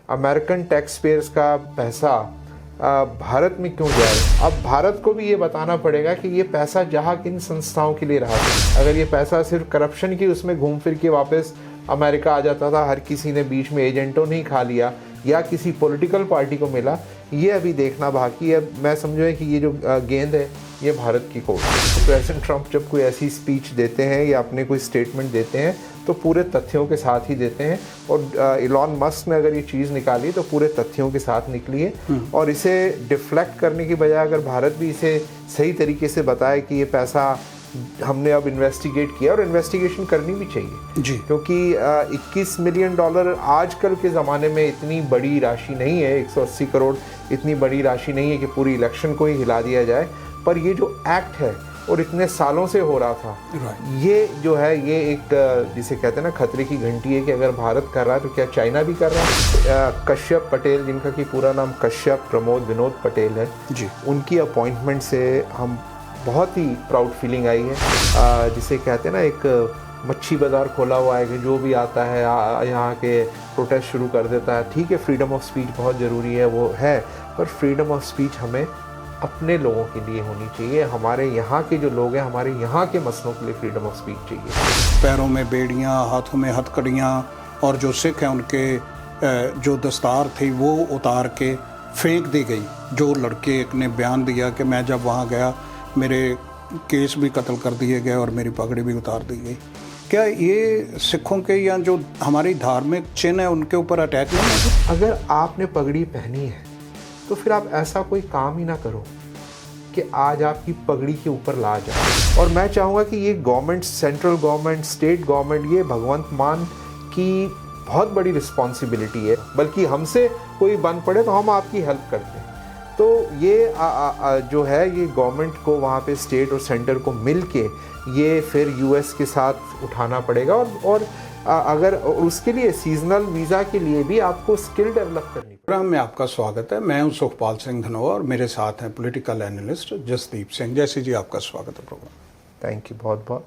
American tax payers का पैसा भारत में क्यों जाए। अब भारत को भी ये बताना पड़ेगा कि ये पैसा जहाँ किन संस्थाओं के लिए रहा था। अगर ये पैसा सिर्फ करप्शन की उसमें घूम फिर के वापस अमेरिका आ जाता था, हर किसी ने बीच में एजेंटों ने ही खा लिया या किसी पॉलिटिकल पार्टी को मिला, ये अभी देखना बाकी है। मैं समझूँ कि ये जो गेंद है ये भारत की कोर्ट है। प्रेसिडेंट ट्रंप जब कोई ऐसी स्पीच देते हैं या अपने कोई स्टेटमेंट देते हैं तो पूरे तथ्यों के साथ ही देते हैं, और इलॉन मस्क ने अगर ये चीज़ निकाली तो पूरे तथ्यों के साथ निकली है। और इसे डिफ्लेक्ट करने की बजाय अगर भारत भी इसे सही तरीके से बताए कि ये पैसा हमने अब इन्वेस्टिगेट किया, और इन्वेस्टिगेशन करनी भी चाहिए जी, क्योंकि $21 मिलियन आजकल के ज़माने में इतनी बड़ी राशि नहीं है। 180 करोड़ इतनी बड़ी राशि नहीं है कि पूरी इलेक्शन को ही हिला दिया जाए, पर ये जो एक्ट है और इतने सालों से हो रहा था, ये जो है ये एक जिसे कहते हैं ना खतरे की घंटी है कि अगर भारत कर रहा है तो क्या चाइना भी कर रहा है। कश्यप पटेल, जिनका कि पूरा नाम कश्यप प्रमोद विनोद पटेल है जी, उनकी अपॉइंटमेंट से हम बहुत ही प्राउड फीलिंग आई है। जिसे कहते हैं ना एक मच्छी बाज़ार खोला हुआ है कि जो भी आता है यहाँ के प्रोटेस्ट शुरू कर देता है। ठीक है, फ्रीडम ऑफ स्पीच बहुत ज़रूरी है, वो है, पर फ्रीडम ऑफ स्पीच हमें अपने लोगों के लिए होनी चाहिए। हमारे यहाँ के जो लोग हैं, हमारे यहाँ के मसलों के लिए फ्रीडम ऑफ स्पीच चाहिए। पैरों में बेड़ियाँ, हाथों में हथकड़ियाँ, और जो सिख हैं उनके जो दस्तार थी वो उतार के फेंक दी गई। जो लड़के एक ने बयान दिया कि मैं जब वहाँ गया मेरे केस भी कत्ल कर दिए गए और मेरी पगड़ी भी उतार दी गई। क्या ये सिखों के या जो हमारी धार्मिक चिन्ह है उनके ऊपर अटैक नहीं है? अगर आपने पगड़ी पहनी है तो फिर आप ऐसा कोई काम ही ना करो कि आज आपकी पगड़ी के ऊपर ला जाए। और मैं चाहूँगा कि ये government, central government, state government, ये भगवंत मान की बहुत बड़ी रिस्पॉन्सिबिलिटी है। बल्कि हमसे कोई बन पड़े तो हम आपकी हेल्प करते हैं। तो ये जो है ये गवर्नमेंट को वहाँ पे स्टेट और सेंटर को मिल के ये फिर यूएस के साथ उठाना पड़ेगा। और अगर उसके लिए सीजनल वीज़ा के लिए भी आपको स्किल डेवलप करनी। प्रोग्राम में आपका स्वागत है। मैं हूं सुखपाल सिंह धनोआ और मेरे साथ हैं पॉलिटिकल एनालिस्ट जसदीप सिंह। जैसे जी, आपका स्वागत है प्रोग्राम। थैंक यू बहुत बहुत।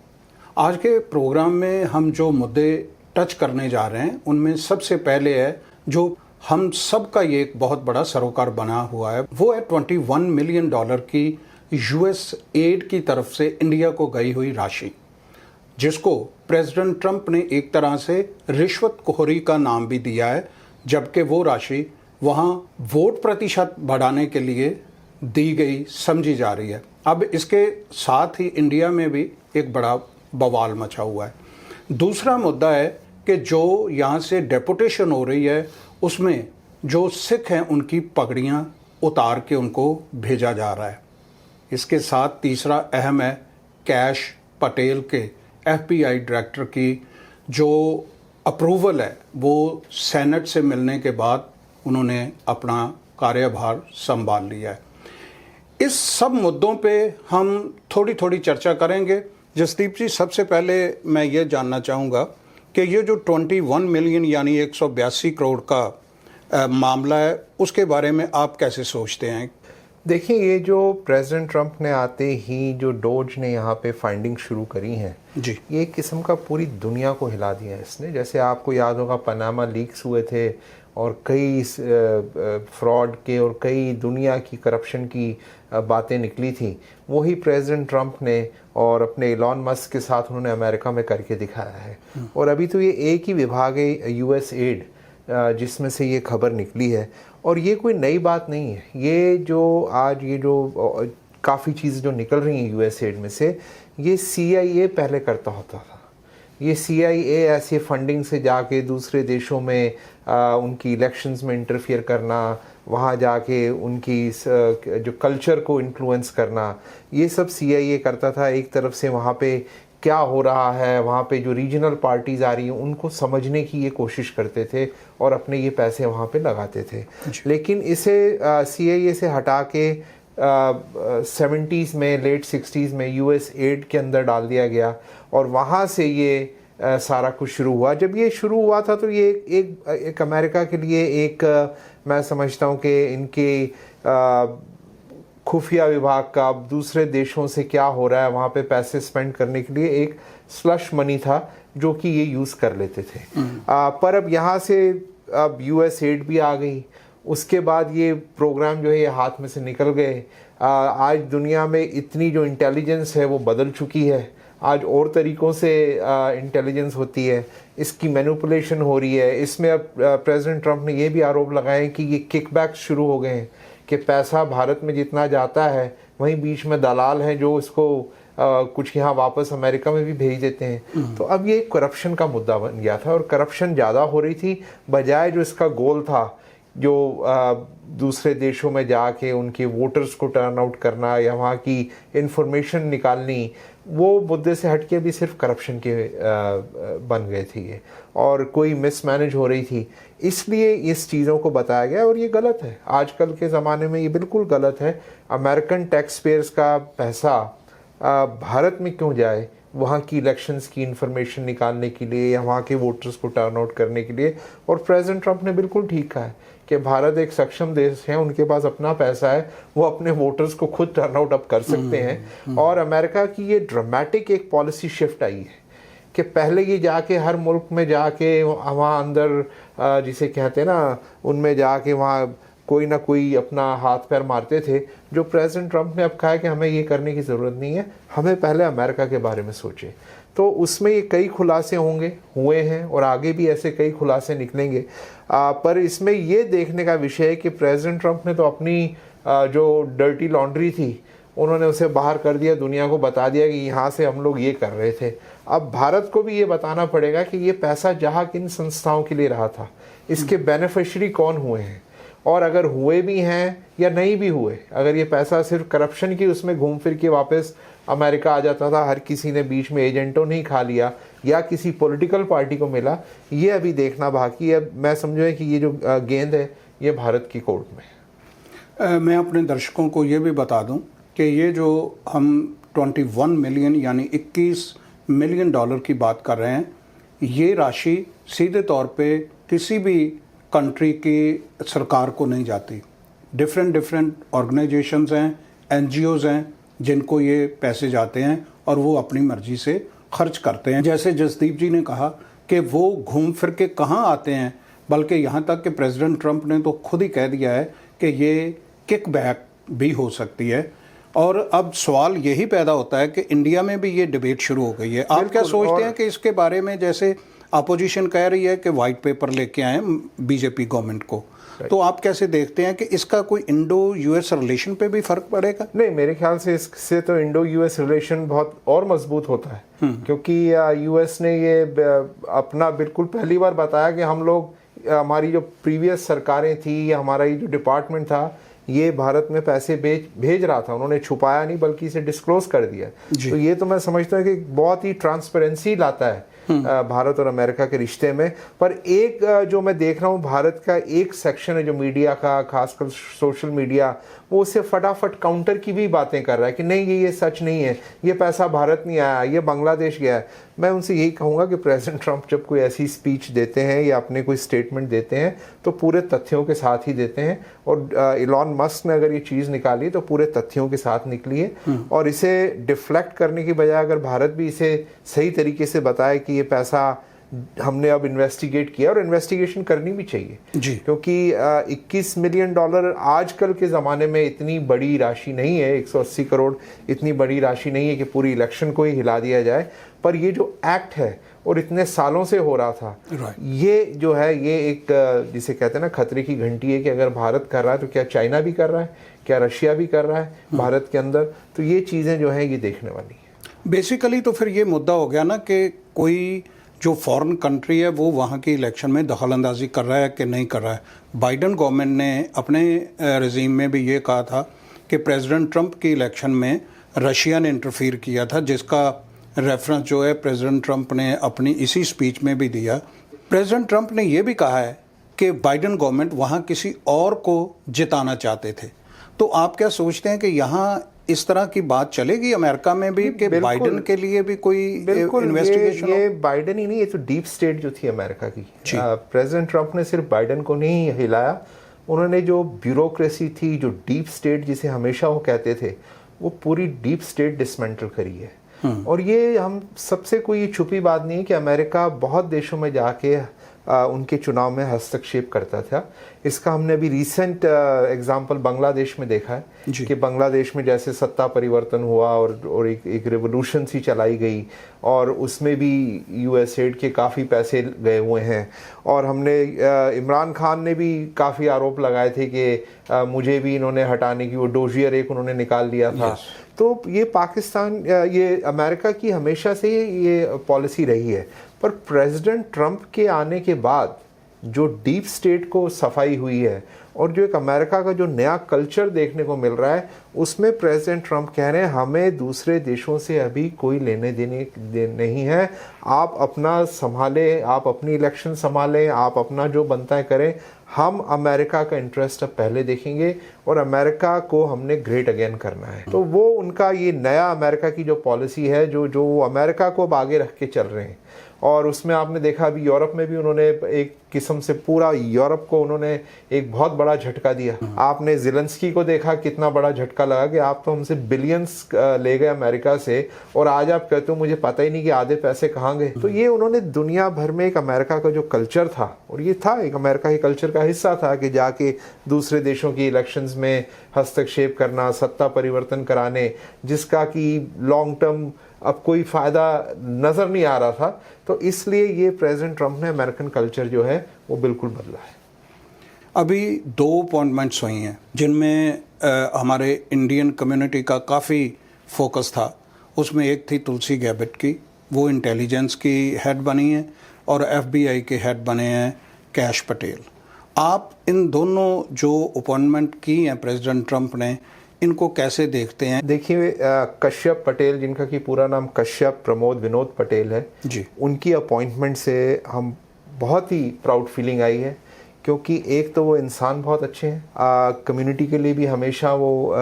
आज के प्रोग्राम में हम जो मुद्दे टच करने जा रहे हैं उनमें सबसे पहले है जो हम सब का ये एक बहुत बड़ा सरोकार बना हुआ है, वो है $21 मिलियन की यूएस एड की तरफ से इंडिया को गई हुई राशि, जिसको प्रेसिडेंट ट्रंप ने एक तरह से रिश्वतखोरी का नाम भी दिया है, जबकि वो राशि वहाँ वोट प्रतिशत बढ़ाने के लिए दी गई समझी जा रही है। अब इसके साथ ही इंडिया में भी एक बड़ा बवाल मचा हुआ है। दूसरा मुद्दा है कि जो यहाँ से डेपुटेशन हो रही है उसमें जो सिख हैं उनकी पगड़ियाँ उतार के उनको भेजा जा रहा है। इसके साथ तीसरा अहम है कैश पटेल के एफबीआई डायरेक्टर की जो अप्रूवल है वो सेनेट से मिलने के बाद उन्होंने अपना कार्यभार संभाल लिया है। इस सब मुद्दों पे हम थोड़ी थोड़ी चर्चा करेंगे। जसदीप जी, सबसे पहले मैं ये जानना चाहूँगा कि ये जो 21 मिलियन यानी 182 करोड़ का मामला है उसके बारे में आप कैसे सोचते हैं? देखिए, ये जो प्रेसिडेंट ट्रंप ने आते ही जो डोज ने यहाँ पे फाइंडिंग शुरू करी हैं जी, ये एक किस्म का पूरी दुनिया को हिला दिया है इसने। जैसे आपको याद होगा पनामा लीक्स हुए थे और कई फ्रॉड के और कई दुनिया की करप्शन की बातें निकली थी। वही प्रेसिडेंट ट्रंप ने और अपने इलॉन मस्क के साथ उन्होंने अमेरिका में करके दिखाया है। और अभी तो ये एक ही विभाग है यूएस एड जिसमें से ये खबर निकली है, और ये कोई नई बात नहीं है। ये जो आज ये जो काफ़ी चीज़ें जो निकल रही हैं यूएस एड में से, ये CIA पहले करता होता था। ये CIA ऐसे फंडिंग से जाके दूसरे देशों में उनकी इलेक्शंस में इंटरफियर करना, वहाँ जाके उनकी जो कल्चर को इन्फ्लुएंस करना, ये सब CIA करता था। एक तरफ से वहाँ पे क्या हो रहा है, वहाँ पे जो रीजनल पार्टीज़ आ रही हैं उनको समझने की ये कोशिश करते थे और अपने ये पैसे वहाँ पे लगाते थे। लेकिन इसे CIA से हटा के 70s में, लेट 60s में यूएस एड के अंदर डाल दिया गया, और वहाँ से ये सारा कुछ शुरू हुआ। जब ये शुरू हुआ था तो ये एक अमेरिका के लिए एक मैं समझता हूँ कि इनके खुफिया विभाग का दूसरे देशों से क्या हो रहा है वहाँ पे पैसे स्पेंड करने के लिए एक स्लश मनी था जो कि ये यूज़ कर लेते थे। पर अब यहाँ से अब यूएस एड भी आ गई, उसके बाद ये प्रोग्राम जो है ये हाथ में से निकल गए। आज दुनिया में इतनी जो इंटेलिजेंस है वो बदल चुकी है, आज और तरीक़ों से इंटेलिजेंस होती है, इसकी मैनिपुलेशन हो रही है। इसमें अब प्रेसिडेंट ट्रंप ने ये भी आरोप लगाए कि ये किकबैक शुरू हो गए हैं, कि पैसा भारत में जितना जाता है वहीं बीच में दलाल हैं जो इसको कुछ यहाँ वापस अमेरिका में भी भेज देते हैं। तो अब ये करप्शन का मुद्दा बन गया था और करप्शन ज़्यादा हो रही थी, बजाय जो इसका गोल था जो दूसरे देशों में जाके उनके वोटर्स को टर्न आउट करना या वहाँ की इंफॉर्मेशन निकालनी, वो मुद्दे से हटके भी सिर्फ करप्शन के बन गए थे ये, और कोई मिसमैनेज हो रही थी। इसलिए इस चीज़ों को बताया गया और ये गलत है। आजकल के ज़माने में ये बिल्कुल गलत है। अमेरिकन टैक्स पेयर्स का पैसा भारत में क्यों जाए वहाँ की इलेक्शंस की इंफॉर्मेशन निकालने के लिए या वहाँ के वोटर्स को टर्न आउट करने के लिए। और प्रेसिडेंट ट्रंप ने बिल्कुल ठीक कहा है कि भारत एक सक्षम देश है, उनके पास अपना पैसा है, वो अपने वोटर्स को खुद टर्न आउट अब कर सकते हैं। और अमेरिका की ये ड्रामेटिक एक पॉलिसी शिफ्ट आई है कि पहले ये जाके हर मुल्क में जाके वहाँ अंदर जिसे कहते हैं ना, उनमें जाके वहाँ कोई ना कोई अपना हाथ पैर मारते थे। जो प्रेसिडेंट ट्रंप ने अब कहा है कि हमें ये करने की ज़रूरत नहीं है, हमें पहले अमेरिका के बारे में सोचें। तो उसमें ये कई खुलासे हुए हैं और आगे भी ऐसे कई खुलासे निकलेंगे। पर इसमें ये देखने का विषय है कि प्रेसिडेंट ट्रंप ने तो अपनी जो डर्टी लॉन्ड्री थी उन्होंने उसे बाहर कर दिया, दुनिया को बता दिया कि यहाँ से हम लोग ये कर रहे थे। अब भारत को भी ये बताना पड़ेगा कि ये पैसा जहाँ किन संस्थाओं के लिए रहा था, इसके बेनिफिशियरी कौन हुए हैं, और अगर हुए भी हैं या नहीं भी हुए, अगर ये पैसा सिर्फ करप्शन की उसमें घूम फिर के वापस अमेरिका आ जाता था, हर किसी ने बीच में एजेंटों नहीं खा लिया या किसी पॉलिटिकल पार्टी को मिला, ये अभी देखना बाकी है। मैं समझूँ कि ये जो गेंद है ये भारत की कोर्ट में। मैं अपने दर्शकों को ये भी बता दूं कि ये जो हम 21 मिलियन यानी 21 मिलियन डॉलर की बात कर रहे हैं, ये राशि सीधे तौर पे किसी भी कंट्री की सरकार को नहीं जाती। डिफरेंट ऑर्गेनाइजेशंस हैं, एनजीओज हैं जिनको ये पैसे जाते हैं और वो अपनी मर्जी से खर्च करते हैं। जैसे जसदीप जी ने कहा कि वो घूम फिर के कहाँ आते हैं, बल्कि यहाँ तक कि प्रेसिडेंट ट्रंप ने तो खुद ही कह दिया है कि ये किकबैक भी हो सकती है। और अब सवाल यही पैदा होता है कि इंडिया में भी ये डिबेट शुरू हो गई है। आप क्या सोचते हैं कि इसके बारे में, जैसे अपोजिशन कह रही है कि वाइट पेपर लेके आए बीजेपी गवर्नमेंट को, तो आप कैसे देखते हैं कि इसका कोई इंडो यूएस रिलेशन पे भी फर्क पड़ेगा? नहीं, मेरे ख्याल से इससे तो इंडो यूएस रिलेशन बहुत और मजबूत होता है, क्योंकि यूएस ने ये अपना बिल्कुल पहली बार बताया कि हम लोग, हमारी जो प्रीवियस सरकारें थी या हमारा ये जो डिपार्टमेंट था, ये भारत में पैसे भेज रहा था। उन्होंने छुपाया नहीं बल्कि इसे डिस्क्लोज कर दिया। तो ये तो मैं समझता हूँ कि बहुत ही ट्रांसपेरेंसी लाता है भारत और अमेरिका के रिश्ते में। पर एक जो मैं देख रहा हूँ, भारत का एक सेक्शन है जो मीडिया का, खासकर सोशल मीडिया, वो उससे फटाफट काउंटर की भी बातें कर रहा है कि नहीं ये सच नहीं है, ये पैसा भारत नहीं आया, ये बांग्लादेश गया है। मैं उनसे यही कहूँगा कि प्रेसिडेंट ट्रंप जब कोई ऐसी स्पीच देते हैं या अपने कोई स्टेटमेंट देते हैं तो पूरे तथ्यों के साथ ही देते हैं। और इलॉन मस्क ने अगर ये चीज़ निकाली तो पूरे तथ्यों के साथ निकली है। और इसे डिफ्लेक्ट करने की बजाय अगर भारत भी इसे सही तरीके से बताए कि ये पैसा हमने अब इन्वेस्टिगेट किया, और इन्वेस्टिगेशन करनी भी चाहिए जी, क्योंकि 21 मिलियन डॉलर आजकल के ज़माने में इतनी बड़ी राशि नहीं है। 180 करोड़ इतनी बड़ी राशि नहीं है कि पूरी इलेक्शन को ही हिला दिया जाए। पर ये जो एक्ट है और इतने सालों से हो रहा था, ये जो है ये एक जिसे कहते हैं ना खतरे की घंटी है कि अगर भारत कर रहा है तो क्या चाइना भी कर रहा है, क्या रशिया भी कर रहा है भारत के अंदर। तो ये चीज़ें जो हैं ये देखने वाली है। बेसिकली तो फिर ये मुद्दा हो गया ना कि कोई जो फॉरेन कंट्री है वो वहाँ की इलेक्शन में दखल अंदाजी कर रहा है कि नहीं कर रहा है। बाइडन गवर्नमेंट ने अपने रेजीम में भी ये कहा था कि प्रेसिडेंट ट्रंप की इलेक्शन में रशिया ने इंटरफीयर किया था, जिसका रेफरेंस जो है प्रेसिडेंट ट्रंप ने अपनी इसी स्पीच में भी दिया। प्रेसिडेंट ट्रंप ने ये भी कहा है कि बाइडन गवर्नमेंट वहाँ किसी और को जिताना चाहते थे। तो आप क्या सोचते हैं कि यहाँ इस तरह की बात चलेगी अमेरिका में भी कि बाइडन के लिए भी कोई इन्वेस्टिगेशन? ये बाइडन ही नहीं, ये तो डीप स्टेट जो थी अमेरिका की। प्रेसिडेंट ट्रंप ने सिर्फ बाइडन को नहीं हिलाया, उन्होंने जो ब्यूरोक्रेसी थी, जो डीप स्टेट जिसे हमेशा वो कहते थे, वो पूरी डीप स्टेट डिसमेंटल करी है। और ये हम सबसे कोई छुपी बात नहीं है कि अमेरिका बहुत देशों में जाके उनके चुनाव में हस्तक्षेप करता था। इसका हमने अभी रिसेंट एग्जांपल बांग्लादेश में देखा है कि बांग्लादेश में जैसे सत्ता परिवर्तन हुआ और एक रिवोल्यूशन सी चलाई गई और उसमें भी यूएसएड के काफ़ी पैसे गए हुए हैं। और हमने इमरान खान ने भी काफ़ी आरोप लगाए थे कि मुझे भी इन्होंने हटाने की, वो डोजियर एक उन्होंने निकाल दिया था। तो ये पाकिस्तान, ये अमेरिका की हमेशा से ये पॉलिसी रही है। पर प्रेसिडेंट ट्रंप के आने के बाद जो डीप स्टेट को सफाई हुई है और जो एक अमेरिका का जो नया कल्चर देखने को मिल रहा है, उसमें प्रेसिडेंट ट्रंप कह रहे हैं हमें दूसरे देशों से अभी कोई लेने देने नहीं है, आप अपना संभालें, आप अपनी इलेक्शन संभालें, आप अपना जो बनता है करें, हम अमेरिका का इंटरेस्ट अब पहले देखेंगे और अमेरिका को हमने ग्रेट अगेन करना है। तो वो उनका ये नया अमेरिका की जो पॉलिसी है, जो अमेरिका को अब आगे रख के चल रहे हैं। और उसमें आपने देखा अभी यूरोप में भी उन्होंने एक किस्म से पूरा यूरोप को उन्होंने एक बहुत बड़ा झटका दिया। आपने ज़ेलेंस्की को देखा, कितना बड़ा झटका लगा कि आप तो हमसे बिलियंस ले गए अमेरिका से और आज आप कहते हो मुझे पता ही नहीं कि आधे पैसे कहाँ गए। तो ये उन्होंने दुनिया भर में एक अमेरिका का जो कल्चर था, और ये था एक अमेरिका के कल्चर का हिस्सा था कि जाके दूसरे देशों की इलेक्शंस में हस्तक्षेप करना, सत्ता परिवर्तन कराने, जिसका कि लॉन्ग टर्म अब कोई फ़ायदा नज़र नहीं आ रहा था। तो इसलिए ये प्रेसिडेंट ट्रंप ने अमेरिकन कल्चर जो है वो बिल्कुल बदला है। अभी 2 अपॉइंटमेंट्स हुई हैं जिनमें हमारे इंडियन कम्युनिटी का काफ़ी फोकस था। उसमें एक थी तुलसी गैबेट की, वो इंटेलिजेंस की हेड बनी है, और FBI के हेड बने हैं कैश पटेल। आप इन दोनों जो अपॉइंटमेंट की हैं प्रेसिडेंट ट्रंप ने, इनको कैसे देखते हैं? देखिए, कश्यप पटेल, जिनका कि पूरा नाम कश्यप प्रमोद विनोद पटेल है जी, उनकी उनकी अपॉइंटमेंट से हम बहुत ही प्राउड फीलिंग आई है, क्योंकि एक तो वो इंसान बहुत अच्छे हैं, कम्युनिटी के लिए भी हमेशा वो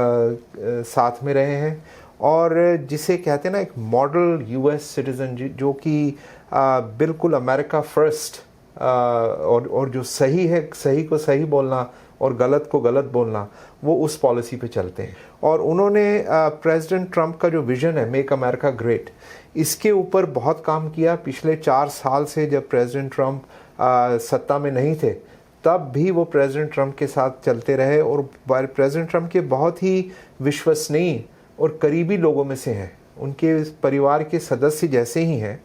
साथ में रहे हैं, और जिसे कहते हैं ना एक मॉडल US सिटीज़न, जो कि बिल्कुल अमेरिका फर्स्ट, और जो सही है सही को सही बोलना और गलत को गलत बोलना, वो उस पॉलिसी पे चलते हैं। और उन्होंने प्रेसिडेंट ट्रंप का जो विज़न है मेक अमेरिका ग्रेट, इसके ऊपर बहुत काम किया। पिछले 4 साल से जब प्रेसिडेंट ट्रंप सत्ता में नहीं थे, तब भी वो प्रेसिडेंट ट्रंप के साथ चलते रहे, और प्रेसिडेंट ट्रंप के बहुत ही विश्वसनीय और करीबी लोगों में से हैं, उनके परिवार के सदस्य जैसे ही हैं।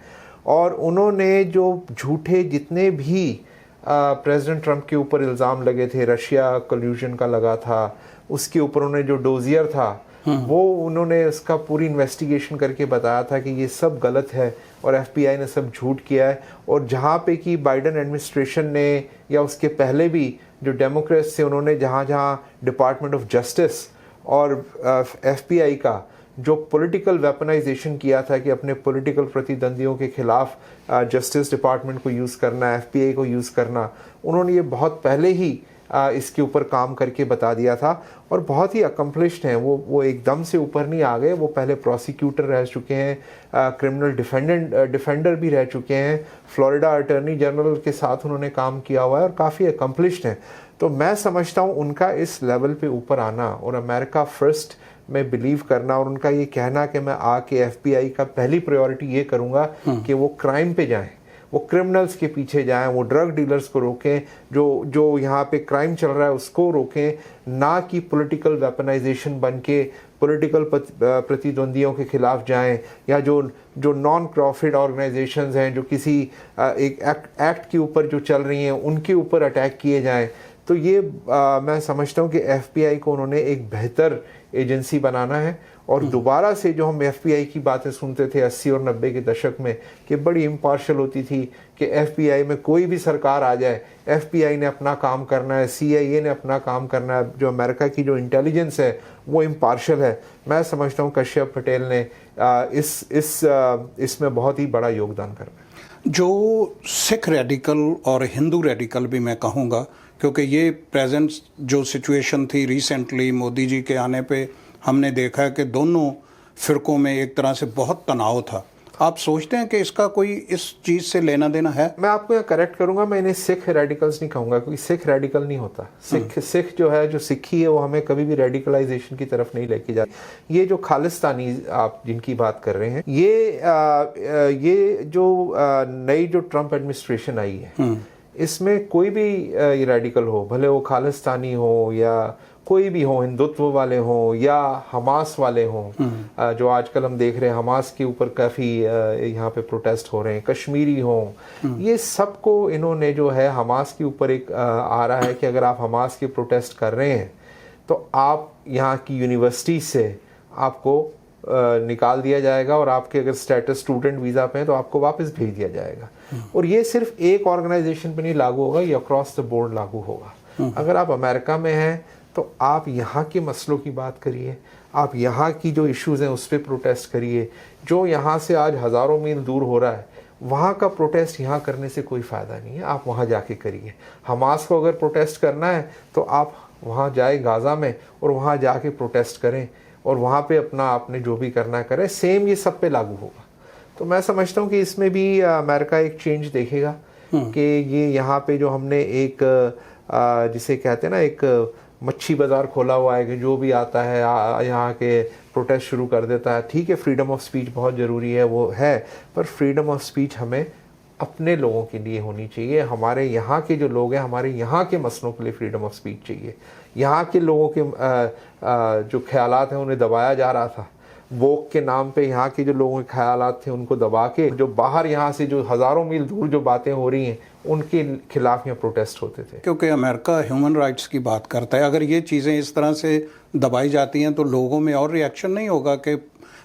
और उन्होंने जो झूठे जितने भी प्रेसिडेंट ट्रंप के ऊपर इल्ज़ाम लगे थे, रशिया कल्यूजन का लगा था, उसके ऊपर उन्होंने जो डोजियर था, वो उन्होंने उसका पूरी इन्वेस्टिगेशन करके बताया था कि ये सब गलत है और FBI ने सब झूठ किया है। और जहाँ पे कि बाइडन एडमिनिस्ट्रेशन ने या उसके पहले भी जो डेमोक्रेट्स थे, उन्होंने जहाँ जहाँ डिपार्टमेंट ऑफ जस्टिस और FBI का जो पॉलिटिकल वेपनाइजेशन किया था कि अपने पॉलिटिकल प्रतिद्वंदियों के खिलाफ जस्टिस डिपार्टमेंट को यूज़ करना, FBI को यूज़ करना, उन्होंने ये बहुत पहले ही इसके ऊपर काम करके बता दिया था। और बहुत ही अकम्पलिश्ड हैं वो एकदम से ऊपर नहीं आ गए। वो पहले प्रोसिक्यूटर रह चुके हैं, क्रिमिनल डिफेंडर भी रह चुके हैं, फ्लोरिडा अटॉर्नी जनरल के साथ उन्होंने काम किया हुआ है और काफ़ी अकम्पलिश्ड हैं। तो मैं समझता हूँ उनका इस लेवल पे ऊपर आना और अमेरिका फर्स्ट में बिलीव करना, और उनका ये कहना कि मैं आके FBI का पहली प्रायोरिटी ये करूँगा कि वो क्राइम पे जाएं, वो क्रिमिनल्स के पीछे जाएं, वो ड्रग डीलर्स को रोकें, जो यहाँ पे क्राइम चल रहा है उसको रोकें, ना कि पॉलिटिकल वेपनाइजेशन बन के पॉलिटिकल प्रतिद्वंदियों के खिलाफ जाएं, या जो नॉन प्रॉफिट ऑर्गेनाइजेशंस हैं जो किसी एक एक्ट के ऊपर जो चल रही हैं उनके ऊपर अटैक किए जाएं। तो ये मैं समझता हूँ कि FBI को उन्होंने एक बेहतर एजेंसी बनाना है। और दोबारा से जो हम FBI की बातें सुनते थे 80 और 90 के दशक में कि बड़ी इम्पार्शल होती थी कि FBI में कोई भी सरकार आ जाए, FBI ने अपना काम करना है, CIA ने अपना काम करना है, जो अमेरिका की जो इंटेलिजेंस है वो इम्पार्शल है। मैं समझता हूँ कश्यप पटेल ने इसमें बहुत ही बड़ा योगदान करना है। जो सिख रेडिकल और हिंदू रेडिकल भी मैं कहूँगा, क्योंकि ये प्रेजेंट जो सिचुएशन थी रिसेंटली मोदी जी के आने पे हमने देखा है कि दोनों फिरकों में एक तरह से बहुत तनाव था। आप सोचते हैं कि इसका कोई इस चीज़ से लेना देना है? मैं आपको यहाँ करेक्ट करूँगा, मैं इन्हें सिख रेडिकल्स नहीं कहूँगा, क्योंकि सिख रेडिकल नहीं होता। सिख जो है, जो सिक्खी है, वो हमें कभी भी रेडिकलाइजेशन की तरफ नहीं लेके जाती। ये जो खालिस्तानी आप जिनकी बात कर रहे हैं, ये जो नई जो ट्रंप एडमिनिस्ट्रेशन आई है, इसमें कोई भी रेडिकल हो, भले वो खालिस्तानी हो या कोई भी हो, हिंदुत्व वाले हों या हमास वाले हों, जो आजकल हम देख रहे हैं हमास के ऊपर काफ़ी यहाँ पे प्रोटेस्ट हो रहे हैं, कश्मीरी हों, ये सबको इन्होंने जो है हमास के ऊपर एक आ रहा है कि अगर आप हमास के प्रोटेस्ट कर रहे हैं तो आप यहाँ की यूनिवर्सिटी से आपको निकाल दिया जाएगा और आपके अगर स्टेटस स्टूडेंट वीज़ा पे हैं तो आपको वापस भेज दिया जाएगा। और ये सिर्फ एक ऑर्गेनाइजेशन पे नहीं लागू होगा, ये अक्रॉस द बोर्ड लागू होगा। अगर आप अमेरिका में हैं तो आप यहाँ के मसलों की बात करिए, आप यहाँ की जो इश्यूज़ हैं उस पर प्रोटेस्ट करिए। जो यहाँ से आज हज़ारों मील दूर हो रहा है, वहाँ का प्रोटेस्ट यहाँ करने से कोई फ़ायदा नहीं है, आप वहाँ जाके करिए। हमास को अगर प्रोटेस्ट करना है तो आप वहाँ जाए गाज़ा में और वहाँ जाके प्रोटेस्ट करें और वहाँ पे अपना आपने जो भी करना है करें। सेम ये सब पे लागू होगा। तो मैं समझता हूँ कि इसमें भी अमेरिका एक चेंज देखेगा कि ये यहाँ पे जो हमने एक जिसे कहते हैं ना, एक मच्छी बाज़ार खोला हुआ है कि जो भी आता है यहाँ के प्रोटेस्ट शुरू कर देता है। ठीक है, फ्रीडम ऑफ स्पीच बहुत ज़रूरी है, वो है, पर फ्रीडम ऑफ स्पीच हमें अपने लोगों के लिए होनी चाहिए। हमारे यहाँ के जो लोग हैं, हमारे यहाँ के मसलों के लिए फ्रीडम ऑफ स्पीच चाहिए। यहाँ के लोगों के जो ख्यालात हैं उन्हें दबाया जा रहा था, वोक के नाम पे यहाँ के जो लोगों के ख्यालात थे उनको दबा के, जो बाहर यहाँ से जो हज़ारों मील दूर जो बातें हो रही हैं उनके खिलाफ यहाँ प्रोटेस्ट होते थे। क्योंकि अमेरिका ह्यूमन राइट्स की बात करता है, अगर ये चीज़ें इस तरह से दबाई जाती हैं तो लोगों में और रिएक्शन नहीं होगा कि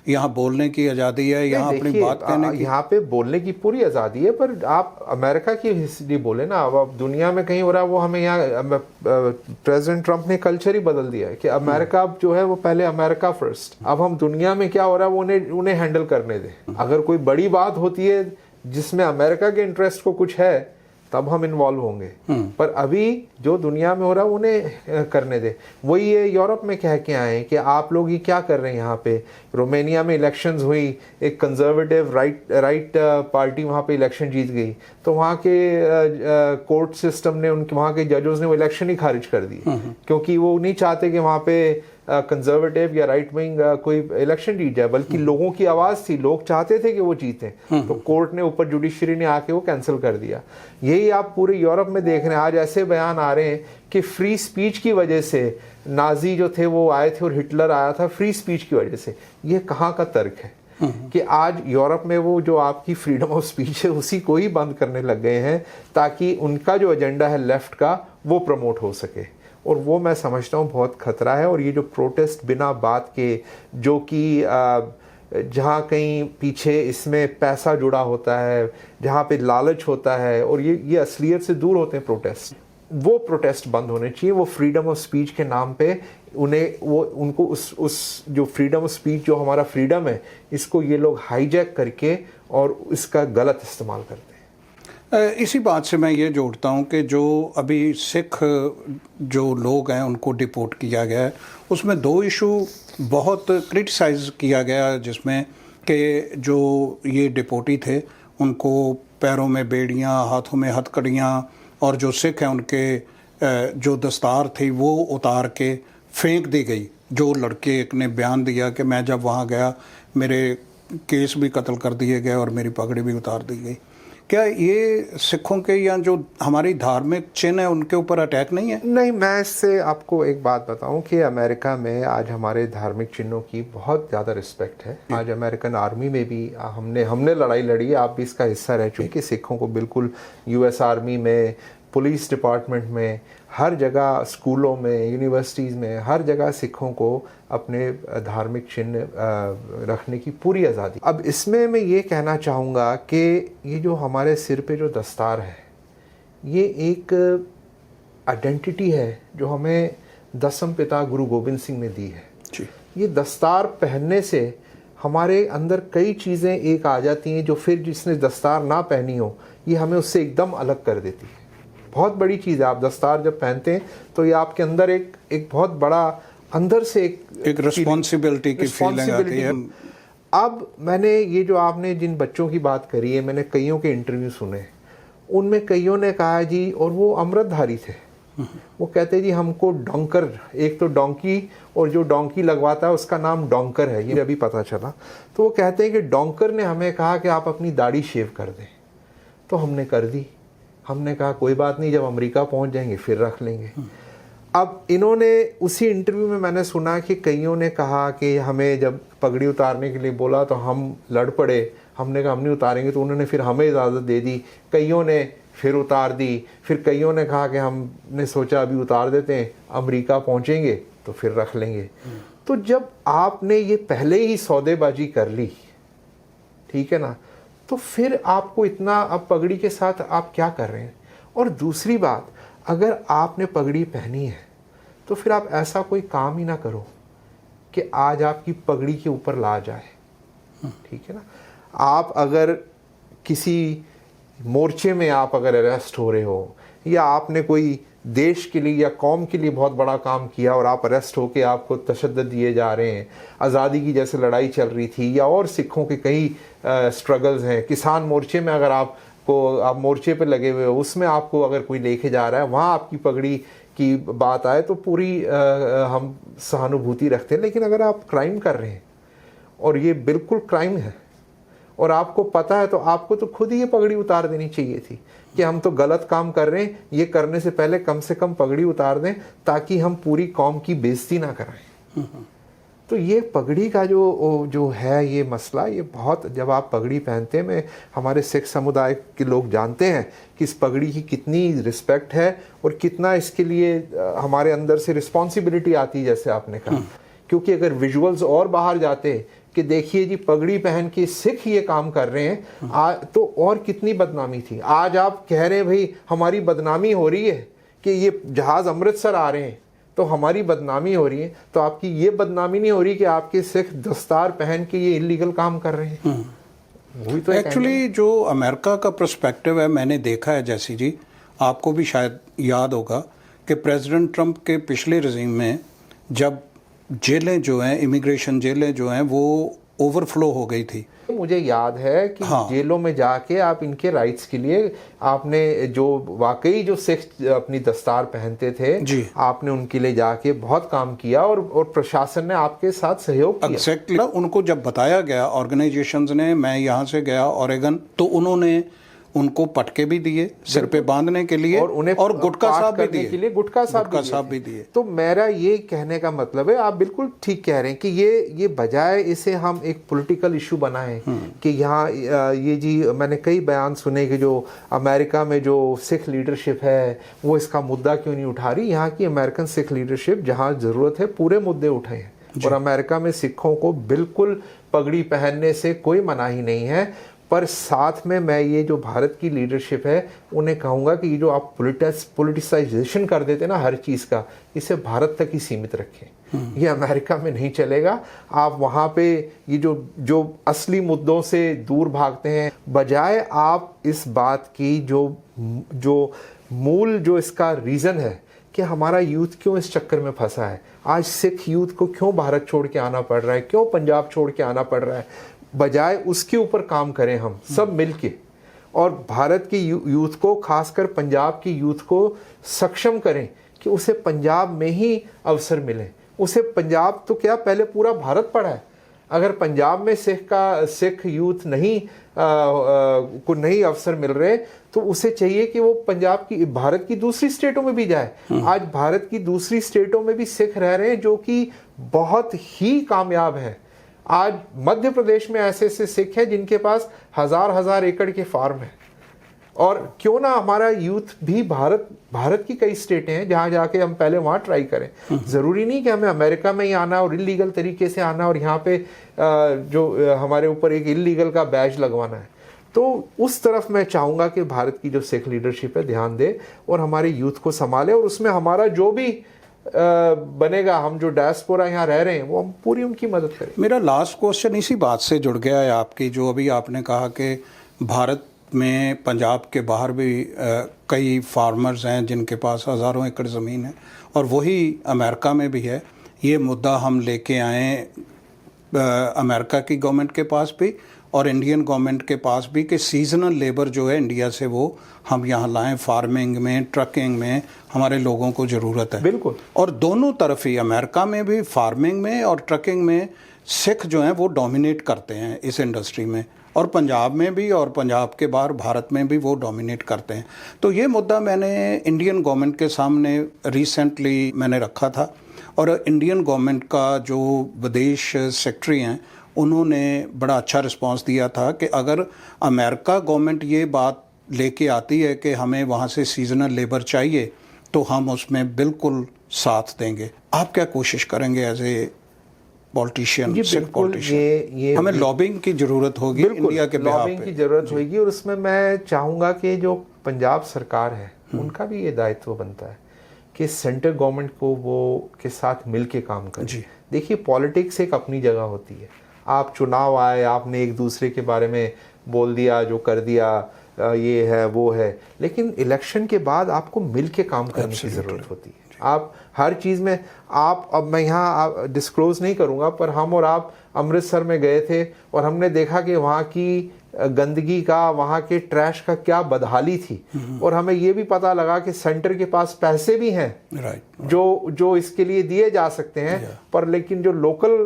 यहाँ बोलने की आज़ादी है, यहाँ अपनी बात कहने की। यहाँ पे बोलने की पूरी आज़ादी है, पर आप अमेरिका की हिस्ट्री बोले ना। अब दुनिया में कहीं हो रहा है वो हमें यहाँ प्रेसिडेंट ट्रंप ने कल्चर ही बदल दिया है कि अमेरिका जो है वो पहले अमेरिका फर्स्ट। अब हम दुनिया में क्या हो रहा है वो उन्हें हैंडल करने दें। अगर कोई बड़ी बात होती है जिसमें अमेरिका के इंटरेस्ट को कुछ है तब हम इन्वॉल्व होंगे, पर अभी जो दुनिया में हो रहा है उन्हें करने दे। वही ये यूरोप में कह के आए कि आप लोग ये क्या कर रहे हैं। यहाँ पे रोमानिया में इलेक्शंस हुई, एक कंजर्वेटिव राइट पार्टी वहाँ पे इलेक्शन जीत गई, तो वहाँ के कोर्ट सिस्टम ने उनके वहाँ के जजों ने वो इलेक्शन ही खारिज कर दी, क्योंकि वो नहीं चाहते कि वहाँ पे कंजर्वेटिव या राइट विंग कोई इलेक्शन जीत जाए, बल्कि लोगों की आवाज़ थी, लोग चाहते थे कि वो जीते, तो कोर्ट ने ऊपर जुडिशरी ने आके वो कैंसिल कर दिया। यही आप पूरे यूरोप में देख रहे हैं। आज ऐसे बयान आ रहे हैं कि फ्री स्पीच की वजह से नाजी जो थे वो आए थे और हिटलर आया था फ्री स्पीच की वजह से। ये कहाँ का तर्क है कि आज यूरोप में वो जो आपकी फ्रीडम ऑफ स्पीच है उसी को ही बंद करने लग गए हैं ताकि उनका जो एजेंडा है लेफ्ट का वो प्रमोट हो सके। और वो मैं समझता हूँ बहुत खतरा है। और ये जो प्रोटेस्ट बिना बात के, जो कि जहाँ कहीं पीछे इसमें पैसा जुड़ा होता है, जहाँ पे लालच होता है और ये असलियत से दूर होते हैं प्रोटेस्ट, वो प्रोटेस्ट बंद होने चाहिए। वो फ्रीडम ऑफ स्पीच के नाम पे उनको उस जो फ्रीडम ऑफ स्पीच जो हमारा फ्रीडम है, इसको ये लोग हाईजैक करके और इसका गलत इस्तेमाल करते हैं। इसी बात से मैं ये जोड़ता हूँ कि जो अभी सिख जो लोग हैं उनको डिपोर्ट किया गया है, उसमें दो इशू बहुत क्रिटिसाइज़ किया गया, जिसमें कि जो ये डिपोटी थे उनको पैरों में बेड़ियाँ, हाथों में हथकड़ियाँ, और जो सिख हैं उनके जो दस्तार थी वो उतार के फेंक दी गई। जो लड़के एक ने बयान दिया कि मैं जब वहाँ गया मेरे केस भी कत्ल कर दिए गए और मेरी पगड़ी भी उतार दी गई। क्या ये सिखों के या जो हमारी धार्मिक चिन्ह है उनके ऊपर अटैक नहीं है? नहीं, मैं इससे आपको एक बात बताऊं कि अमेरिका में आज हमारे धार्मिक चिन्हों की बहुत ज़्यादा रिस्पेक्ट है। आज अमेरिकन आर्मी में भी हमने लड़ाई लड़ी है, आप भी इसका हिस्सा रह चुके कि सिखों को बिल्कुल यूएस आर्मी में, पुलिस डिपार्टमेंट में, हर जगह, स्कूलों में, यूनिवर्सिटीज़ में, हर जगह सिखों को अपने धार्मिक चिन्ह रखने की पूरी आज़ादी। अब इसमें मैं ये कहना चाहूँगा कि ये जो हमारे सिर पे जो दस्तार है, ये एक आइडेंटिटी है जो हमें दसम पिता गुरु गोविंद सिंह ने दी है जी। ये दस्तार पहनने से हमारे अंदर कई चीज़ें एक आ जाती हैं जो फिर जिसने दस्तार ना पहनी हो ये हमें उससे एकदम अलग कर देती है। बहुत बड़ी चीज़ है, आप दस्तार जब पहनते हैं तो ये आपके अंदर एक बहुत बड़ा अंदर से एक रिस्पॉन्सिबिलिटी की फीलिंग आती है। अब मैंने ये जो आपने जिन बच्चों की बात करी है, मैंने कईयों के इंटरव्यू सुने, उनमें कईयों ने कहा जी, और वो अमृतधारी थे, वो कहते जी हमको डोंकर, एक तो डोंकी और जो डोंकी लगवाता है उसका नाम डोंकर है, ये अभी पता चला। तो वो कहते हैं कि डोंकर ने हमें कहा कि आप अपनी दाढ़ी शेव कर दें, तो हमने कर दी। हमने कहा कोई बात नहीं, जब अमेरिका पहुंच जाएंगे फिर रख लेंगे। अब इन्होंने उसी इंटरव्यू में मैंने सुना कि कईयों ने कहा कि हमें जब पगड़ी उतारने के लिए बोला तो हम लड़ पड़े, हमने कहा हम नहीं उतारेंगे, तो उन्होंने फिर हमें इजाज़त दे दी, कईयों ने फिर उतार दी, फिर कईयों ने कहा कि हमने सोचा अभी उतार देते हैं, अमेरिका पहुंचेंगे तो फिर रख लेंगे। तो जब आपने ये पहले ही सौदेबाजी कर ली, ठीक है ना, तो फिर आपको इतना अब पगड़ी के साथ आप क्या कर रहे हैं? और दूसरी बात, अगर आपने पगड़ी पहनी है तो फिर आप ऐसा कोई काम ही ना करो कि आज आपकी पगड़ी के ऊपर ला जाए, ठीक है ना। आप अगर किसी मोर्चे में आप अगर अरेस्ट हो रहे हो, या आपने कोई देश के लिए या कौम के लिए बहुत बड़ा काम किया और आप अरेस्ट होके आपको तशद्दुद दिए जा रहे हैं, आज़ादी की जैसे लड़ाई चल रही थी, या और सिखों के कई स्ट्रगल्स हैं, किसान मोर्चे में अगर आप मोर्चे पे लगे हुए हो, उसमें आपको अगर कोई लेके जा रहा है, वहाँ आपकी पगड़ी की बात आए तो पूरी हम सहानुभूति रखते हैं। लेकिन अगर आप क्राइम कर रहे हैं और ये बिल्कुल क्राइम है और आपको पता है, तो आपको तो खुद ही ये पगड़ी उतार देनी चाहिए थी कि हम तो गलत काम कर रहे हैं, ये करने से पहले कम से कम पगड़ी उतार दें ताकि हम पूरी कौम की बेइज्जती ना कराएं। तो ये पगड़ी का जो है ये मसला, ये बहुत, जब आप पगड़ी पहनते हैं, मैं हमारे सिख समुदाय के लोग जानते हैं कि इस पगड़ी की कितनी रिस्पेक्ट है और कितना इसके लिए हमारे अंदर से रिस्पॉन्सिबिलिटी आती है, जैसे आपने कहा। क्योंकि अगर विजुअल्स और बाहर जाते कि देखिए जी पगड़ी पहन के सिख ये काम कर रहे हैं, तो और कितनी बदनामी थी। आज आप कह रहे हैं भाई हमारी बदनामी हो रही है कि ये जहाज अमृतसर आ रहे हैं तो हमारी बदनामी हो रही है, तो आपकी ये बदनामी नहीं हो रही कि आपके सिख दस्तार पहन के ये इलीगल काम कर रहे हैं। वही तो एक्चुअली जो अमेरिका का पर्सपेक्टिव है, मैंने देखा है जैसी जी, आपको भी शायद याद होगा कि प्रेसिडेंट ट्रंप के पिछले रजीम में जब जेलें जो हैं, इमिग्रेशन जेलें जो हैं, वो ओवरफ्लो हो गई थी। मुझे याद है कि जेलों में जाके आप इनके राइट्स के लिए आपने जो वाकई जो सिख अपनी दस्तार पहनते थे जी, आपने उनके लिए जाके बहुत काम किया और प्रशासन ने आपके साथ सहयोग किया। एग्जैक्टली। उनको जब बताया गया ऑर्गेनाइजेशंस ने, मैं यहाँ से गया ओरेगन, तो उन्होंने उनको पटके भी दिए सिर पे बांधने के लिए, और उन्हें और गुटखा साहब भी दिए, के लिए गुटखा साहब भी दिए। तो मेरा ये कहने का मतलब है, आप बिल्कुल ठीक कह रहे हैं कि ये बजाय इसे हम एक पॉलिटिकल इशू बनाएं कि यहाँ ये जी, मैंने कई बयान सुने कि जो अमेरिका में जो सिख लीडरशिप है वो इसका मुद्दा क्यों नहीं उठा रही। यहाँ की अमेरिकन सिख लीडरशिप जहाँ जरूरत है पूरे मुद्दे उठाए हैं, और अमेरिका में सिखों को बिल्कुल पगड़ी पहनने से कोई मनाही नहीं है। पर साथ में मैं ये जो भारत की लीडरशिप है उन्हें कहूँगा कि ये जो आप पॉलिटिसाइजेशन कर देते ना हर चीज़ का, इसे भारत तक ही सीमित रखें। ये अमेरिका में नहीं चलेगा। आप वहाँ पे ये जो असली मुद्दों से दूर भागते हैं, बजाय आप इस बात की जो मूल जो इसका रीज़न है कि हमारा यूथ क्यों इस चक्कर में फंसा है, आज सिख यूथ को क्यों भारत छोड़ के आना पड़ रहा है, क्यों पंजाब छोड़ के आना पड़ रहा है, बजाय उसके ऊपर काम करें हम सब मिलके, और भारत की यूथ को, खासकर पंजाब की यूथ को सक्षम करें कि उसे पंजाब में ही अवसर मिले। उसे पंजाब तो क्या, पहले पूरा भारत पड़ा है। अगर पंजाब में सिख यूथ को नहीं अवसर मिल रहे तो उसे चाहिए कि वो पंजाब की, भारत की दूसरी स्टेटों में भी जाए। आज भारत की दूसरी स्टेटों में भी सिख रह रहे हैं जो कि बहुत ही कामयाब हैं। आज मध्य प्रदेश में ऐसे सिख हैं जिनके पास हजार एकड़ के फार्म हैं। और क्यों ना हमारा यूथ भी भारत की कई स्टेटें हैं जहां जाके हम पहले वहां ट्राई करें। जरूरी नहीं कि हमें अमेरिका में ही आना और इलीगल तरीके से आना और यहाँ पे जो हमारे ऊपर एक इलीगल का बैज लगवाना है। तो उस तरफ मैं चाहूंगा कि भारत की जो सिख लीडरशिप है ध्यान दे और हमारे यूथ को संभाले, और उसमें हमारा जो भी बनेगा, हम जो डायस्पोरा यहाँ रह रहे हैं वो हम पूरी उनकी मदद करें। मेरा लास्ट क्वेश्चन इसी बात से जुड़ गया है आपकी, जो अभी आपने कहा कि भारत में पंजाब के बाहर भी कई फार्मर्स हैं जिनके पास हज़ारों एकड़ ज़मीन है, और वही अमेरिका में भी है। ये मुद्दा हम लेके आए अमेरिका की गवर्नमेंट के पास भी और इंडियन गवर्नमेंट के पास भी कि सीजनल लेबर जो है इंडिया से वो हम यहाँ लाएं, फार्मिंग में, ट्रकिंग में हमारे लोगों को ज़रूरत है। बिल्कुल। और दोनों तरफ ही, अमेरिका में भी फार्मिंग में और ट्रकिंग में सिख जो हैं वो डोमिनेट करते हैं इस इंडस्ट्री में, और पंजाब में भी और पंजाब के बाहर भारत में भी वो डोमिनेट करते हैं। तो ये मुद्दा मैंने इंडियन गवर्नमेंट के सामने रिसेंटली मैंने रखा था और इंडियन गवर्नमेंट का जो विदेश सेक्रेटरी हैं उन्होंने बड़ा अच्छा रिस्पांस दिया था कि अगर अमेरिका गवर्नमेंट ये बात लेके आती है कि हमें वहाँ से सीजनल लेबर चाहिए तो हम उसमें बिल्कुल साथ देंगे। आप क्या कोशिश करेंगे एज ए पॉलिटिशियन? ये हमें लॉबिंग की जरूरत होगी इंडिया के लॉबिंग की जरूरत होगी और उसमें मैं चाहूँगा कि जो पंजाब सरकार है उनका भी ये दायित्व बनता है कि सेंट्रल गवर्नमेंट को वो के साथ मिल के काम करें। जी। देखिए पॉलिटिक्स एक अपनी जगह होती है, आप चुनाव आए आपने एक दूसरे के बारे में बोल दिया जो कर दिया ये है वो है, लेकिन इलेक्शन के बाद आपको मिल के काम करने की ज़रूरत होती है। आप हर चीज़ में आप अब मैं यहाँ डिस्क्लोज नहीं करूँगा पर हम और आप अमृतसर में गए थे और हमने देखा कि वहाँ की गंदगी का वहाँ के ट्रैश का क्या बदहाली थी और हमें ये भी पता लगा कि सेंटर के पास पैसे भी हैं जो इसके लिए दिए जा सकते हैं पर लेकिन जो लोकल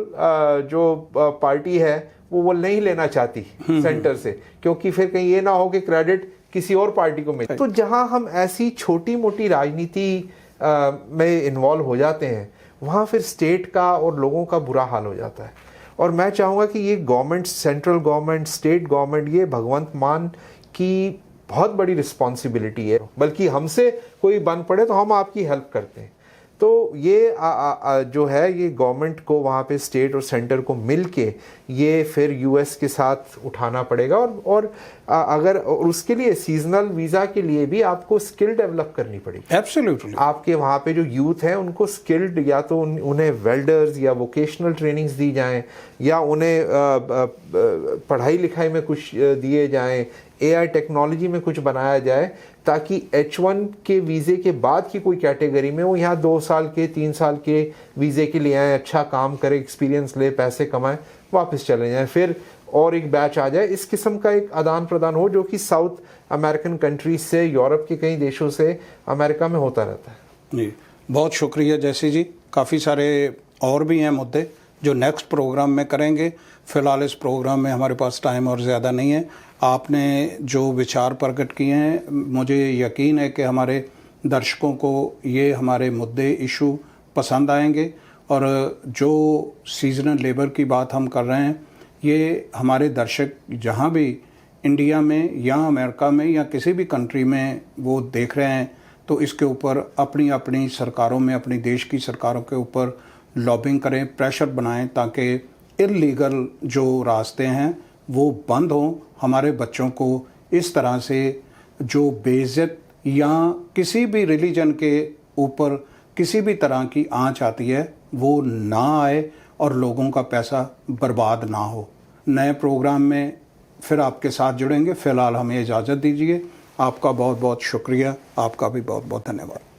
जो पार्टी है वो नहीं लेना चाहती सेंटर से, क्योंकि फिर कहीं ये ना हो कि क्रेडिट किसी और पार्टी को मिले। तो जहां हम ऐसी छोटी मोटी राजनीति में इन्वॉल्व हो जाते हैं वहां फिर स्टेट का और लोगों का बुरा हाल हो जाता है। और मैं चाहूँगा कि ये government, central government, state government, ये भगवंत मान की बहुत बड़ी रिस्पॉन्सिबिलिटी है, बल्कि हमसे कोई बन पड़े तो हम आपकी हेल्प करते हैं। तो ये जो है ये गवर्नमेंट को वहाँ पे स्टेट और सेंटर को मिल के ये फिर यूएस के साथ उठाना पड़ेगा और अगर और उसके लिए सीजनल वीज़ा के लिए भी आपको स्किल डेवलप करनी पड़ेगी। एब्सोल्युटली। आपके वहाँ पे जो यूथ हैं उनको स्किल्ड या तो उन्हें वेल्डर्स या वोकेशनल ट्रेनिंग्स दी जाएं या उन्हें पढ़ाई लिखाई में कुछ दिए जाएं, एआई टेक्नोलॉजी में कुछ बनाया जाए ताकि H1 के वीज़े के बाद की कोई कैटेगरी में वो यहाँ 2 साल के 3 साल के वीज़े के लिए आए, अच्छा काम करे, एक्सपीरियंस ले, पैसे कमाएं, वापस चले जाएं, फिर और एक बैच आ जाए। इस किस्म का एक आदान प्रदान हो जो कि साउथ अमेरिकन कंट्रीज से, यूरोप के कई देशों से अमेरिका में होता रहता है। जी बहुत शुक्रिया जैसी जी। काफ़ी सारे और भी हैं मुद्दे जो नेक्स्ट प्रोग्राम में करेंगे। फ़िलहाल इस प्रोग्राम में हमारे पास टाइम और ज़्यादा नहीं है। आपने जो विचार प्रकट किए हैं मुझे यकीन है कि हमारे दर्शकों को ये हमारे मुद्दे इशू पसंद आएंगे और जो सीजनल लेबर की बात हम कर रहे हैं ये हमारे दर्शक जहाँ भी इंडिया में या अमेरिका में या किसी भी कंट्री में वो देख रहे हैं तो इसके ऊपर अपनी अपनी सरकारों में, अपनी देश की सरकारों के ऊपर लॉबिंग करें, प्रेशर बनाएं ताकि इल्लीगल जो रास्ते हैं वो बंद हों। हमारे बच्चों को इस तरह से जो बेइज्जत या किसी भी रिलीजन के ऊपर किसी भी तरह की आंच आती है वो ना आए और लोगों का पैसा बर्बाद ना हो। नए प्रोग्राम में फिर आपके साथ जुड़ेंगे। फ़िलहाल हमें इजाज़त दीजिए। आपका बहुत बहुत शुक्रिया। आपका भी बहुत बहुत धन्यवाद।